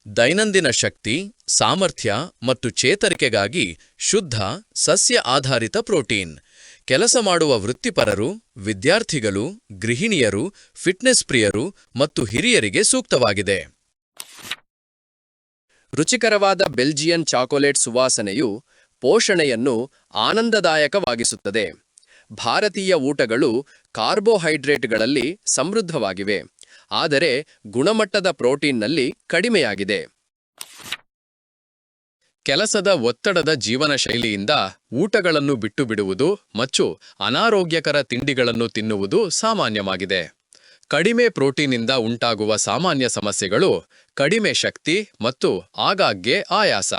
ದೈನಂದಿನ ಶಕ್ತಿ, ಸಾಮರ್ಥ್ಯ ಮತ್ತು ಚೇತರಿಕೆಗಾಗಿ ಶುದ್ಧ, ಸಸ್ಯ ಆಧಾರಿತ ಪ್ರೋಟೀನ್. ಕೆಲಸ ಮಾಡುವ ವೃತ್ತಿಪರರು, ವಿದ್ಯಾರ್ಥಿಗಳು, ಗೃಹಿಣಿಯರು, ಫಿಟ್ನೆಸ್ ಪ್ರಿಯರು ಮತ್ತು ಹಿರಿಯರಿಗೆ ಸೂಕ್ತವಾಗಿದೆ. ರುಚಿಕರವಾದ ಬೆಲ್ಜಿಯನ್ ಚಾಕೊಲೇಟ್ ಸುವಾಸನೆಯು ಪೋಷಣೆಯನ್ನು ಆನಂದದಾಯಕವಾಗಿಸುತ್ತದೆ. ಭಾರತೀಯ ಊಟಗಳು ಕಾರ್ಬೋಹೈಡ್ರೇಟ್ಗಳಲ್ಲಿ ಸಮೃದ್ಧವಾಗಿವೆ, ಆದರೆ ಗುಣಮಟ್ಟದ ಪ್ರೋಟೀನ್ನಲ್ಲಿ ಕಡಿಮೆಯಾಗಿದೆ. ಕೆಲಸದ ಒತ್ತಡದ ಜೀವನ ಶೈಲಿಯಿಂದ ಊಟಗಳನ್ನು ಬಿಟ್ಟುಬಿಡುವುದು ಮತ್ತು ಅನಾರೋಗ್ಯಕರ ತಿಂಡಿಗಳನ್ನು ತಿನ್ನುವುದು ಸಾಮಾನ್ಯವಾಗಿದೆ. ಕಡಿಮೆ ಪ್ರೋಟೀನಿಂದ ಉಂಟಾಗುವ ಸಾಮಾನ್ಯ ಸಮಸ್ಯೆಗಳು ಕಡಿಮೆ ಶಕ್ತಿ ಮತ್ತು ಆಗಾಗ್ಗೆ ಆಯಾಸ.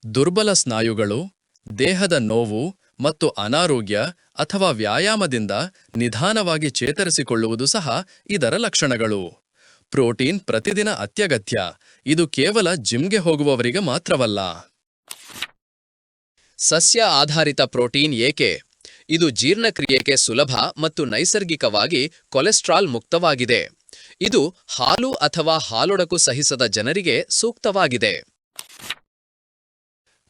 ದುರ್ಬಲ ಸ್ನಾಯುಗಳು, ದೇಹದ ನೋವು ಮತ್ತು ಅನಾರೋಗ್ಯ ಅಥವಾ ವ್ಯಾಯಾಮದಿಂದ ನಿಧಾನವಾಗಿ ಚೇತರಿಸಿಕೊಳ್ಳುವುದು ಸಹ ಇದರ ಲಕ್ಷಣಗಳು. ಪ್ರೋಟೀನ್ ಪ್ರತಿದಿನ ಅತ್ಯಗತ್ಯ. ಇದು ಕೇವಲ ಜಿಮ್ಗೆ ಹೋಗುವವರಿಗೆ ಮಾತ್ರವಲ್ಲ. ಸಸ್ಯ ಆಧಾರಿತ ಪ್ರೋಟೀನ್ ಏಕೆ? ಇದು ಜೀರ್ಣಕ್ರಿಯೆಗೆ ಸುಲಭ ಮತ್ತು ನೈಸರ್ಗಿಕವಾಗಿ ಕೊಲೆಸ್ಟ್ರಾಲ್ ಮುಕ್ತವಾಗಿದೆ. ಇದು ಹಾಲು ಅಥವಾ ಹಾಲೊಡಕು ಸಹಿಸದ ಜನರಿಗೆ ಸೂಕ್ತವಾಗಿದೆ.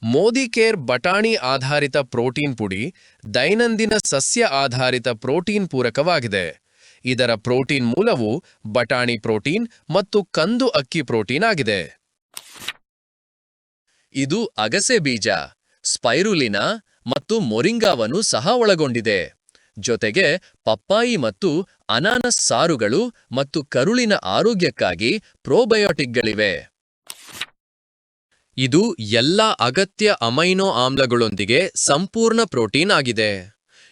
ಮೋದಿಕೇರ್ ಬಟಾಣಿ ಆಧಾರಿತ ಪ್ರೋಟೀನ್ ಪುಡಿ ದೈನಂದಿನ ಸಸ್ಯ ಆಧಾರಿತ ಪ್ರೋಟೀನ್ ಪೂರಕವಾಗಿದೆ. ಇದರ ಪ್ರೋಟೀನ್ ಮೂಲವು ಬಟಾಣಿ ಪ್ರೋಟೀನ್ ಮತ್ತು ಕಂದು ಅಕ್ಕಿ ಪ್ರೋಟೀನ್ ಆಗಿದೆ. ಇದು ಅಗಸೆ ಬೀಜ, ಸ್ಪೈರುಲಿನಾ ಮತ್ತು ಮೊರಿಂಗಾವನ್ನು ಸಹ ಒಳಗೊಂಡಿದೆ. ಜೊತೆಗೆ ಪಪ್ಪಾಯಿ ಮತ್ತು ಅನಾನಸ್ ಸಾರುಗಳು ಮತ್ತು ಕರುಳಿನ ಆರೋಗ್ಯಕ್ಕಾಗಿ ಪ್ರೋಬಯೋಟಿಕ್ಗಳಿವೆ. ಇದು ಎಲ್ಲ ಅಗತ್ಯ ಅಮೈನೋ ಆಮ್ಲಗಳೊಂದಿಗೆ ಸಂಪೂರ್ಣ ಪ್ರೋಟೀನ್ ಆಗಿದೆ.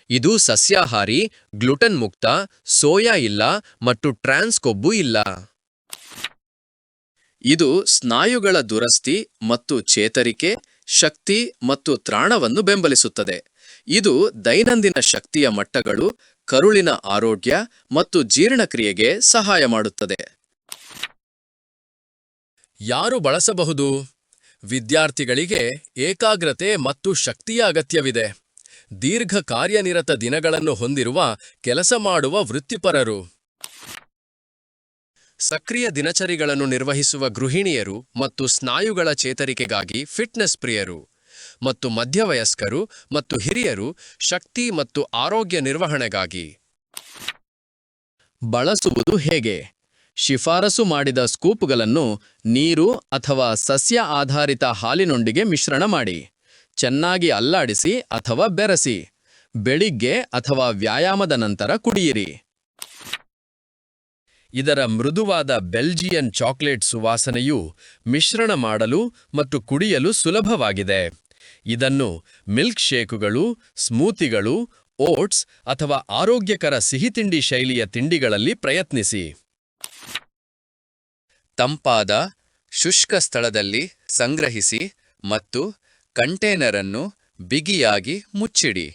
ಇದು ಸಸ್ಯಾಹಾರಿ, ಗ್ಲುಟನ್ ಮುಕ್ತ, ಸೋಯಾ ಇಲ್ಲ ಮತ್ತು ಟ್ರಾನ್ಸ್ ಕೊಬ್ಬು ಇಲ್ಲ. ಇದು ಸ್ನಾಯುಗಳ ದುರಸ್ತಿ ಮತ್ತು ಚೇತರಿಕೆ, ಶಕ್ತಿ ಮತ್ತು ತ್ರಾಣವನ್ನು ಬೆಂಬಲಿಸುತ್ತದೆ. ಇದು ದೈನಂದಿನ ಶಕ್ತಿಯ ಮಟ್ಟಗಳು, ಕರುಳಿನ ಆರೋಗ್ಯ ಮತ್ತು ಜೀರ್ಣಕ್ರಿಯೆಗೆ ಸಹಾಯ ಮಾಡುತ್ತದೆ. ಯಾರು ಬಳಸಬಹುದು? ವಿದ್ಯಾರ್ಥಿಗಳಿಗೆ ಏಕಾಗ್ರತೆ ಮತ್ತು ಶಕ್ತಿಯ ಅಗತ್ಯವಿದೆ. ದೀರ್ಘ ಕಾರ್ಯನಿರತ ದಿನಗಳನ್ನು ಹೊಂದಿರುವ ಕೆಲಸ ಮಾಡುವ ವೃತ್ತಿಪರರು, ಸಕ್ರಿಯ ದಿನಚರಿಗಳನ್ನು ನಿರ್ವಹಿಸುವ ಗೃಹಿಣಿಯರು ಮತ್ತು ಸ್ನಾಯುಗಳ ಚೇತರಿಕೆಗಾಗಿ ಫಿಟ್ನೆಸ್ ಪ್ರಿಯರು, ಮತ್ತು ಮಧ್ಯವಯಸ್ಕರು ಮತ್ತು ಹಿರಿಯರು ಶಕ್ತಿ ಮತ್ತು ಆರೋಗ್ಯ ನಿರ್ವಹಣೆಗಾಗಿ. ಬಳಸುವುದು ಹೇಗೆ? ಶಿಫಾರಸು ಮಾಡಿದ ಸ್ಕೂಪ್ಗಳನ್ನು ನೀರು ಅಥವಾ ಸಸ್ಯ ಆಧಾರಿತ ಹಾಲಿನೊಂದಿಗೆ ಮಿಶ್ರಣ ಮಾಡಿ. ಚೆನ್ನಾಗಿ ಅಲ್ಲಾಡಿಸಿ ಅಥವಾ ಬೆರೆಸಿ. ಬೆಳಿಗ್ಗೆ ಅಥವಾ ವ್ಯಾಯಾಮದ ನಂತರ ಕುಡಿಯಿರಿ. ಇದರ ಮೃದುವಾದ ಬೆಲ್ಜಿಯನ್ ಚಾಕೊಲೇಟ್ ಸುವಾಸನೆಯು ಮಿಶ್ರಣ ಮಾಡಲು ಮತ್ತು ಕುಡಿಯಲು ಸುಲಭವಾಗಿದೆ. ಇದನ್ನು ಮಿಲ್ಕ್ ಶೇಕುಗಳು, ಸ್ಮೂತಿಗಳು, ಓಟ್ಸ್ ಅಥವಾ ಆರೋಗ್ಯಕರ ಸಿಹಿತಿಂಡಿ ಶೈಲಿಯ ತಿಂಡಿಗಳಲ್ಲಿ ಪ್ರಯತ್ನಿಸಿ. ತಂಪಾದ, ಶುಷ್ಕ ಸ್ಥಳದಲ್ಲಿ ಸಂಗ್ರಹಿಸಿ ಮತ್ತು ಕಂಟೇನರ್ ಅನ್ನು ಬಿಗಿಯಾಗಿ ಮುಚ್ಚಿಡಿ.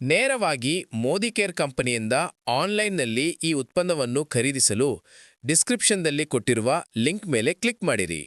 ನೇರವಾಗಿ ಮೋದಿಕೇರ್ ಕಂಪನಿಯಿಂದ ಆನ್ಲೈನ್ನಲ್ಲಿ ಈ ಉತ್ಪನ್ನವನ್ನು ಖರೀದಿಸಲು ಡಿಸ್ಕ್ರಿಪ್ಷನ್ನಲ್ಲಿ ಕೊಟ್ಟಿರುವ ಲಿಂಕ್ ಮೇಲೆ ಕ್ಲಿಕ್ ಮಾಡಿರಿ.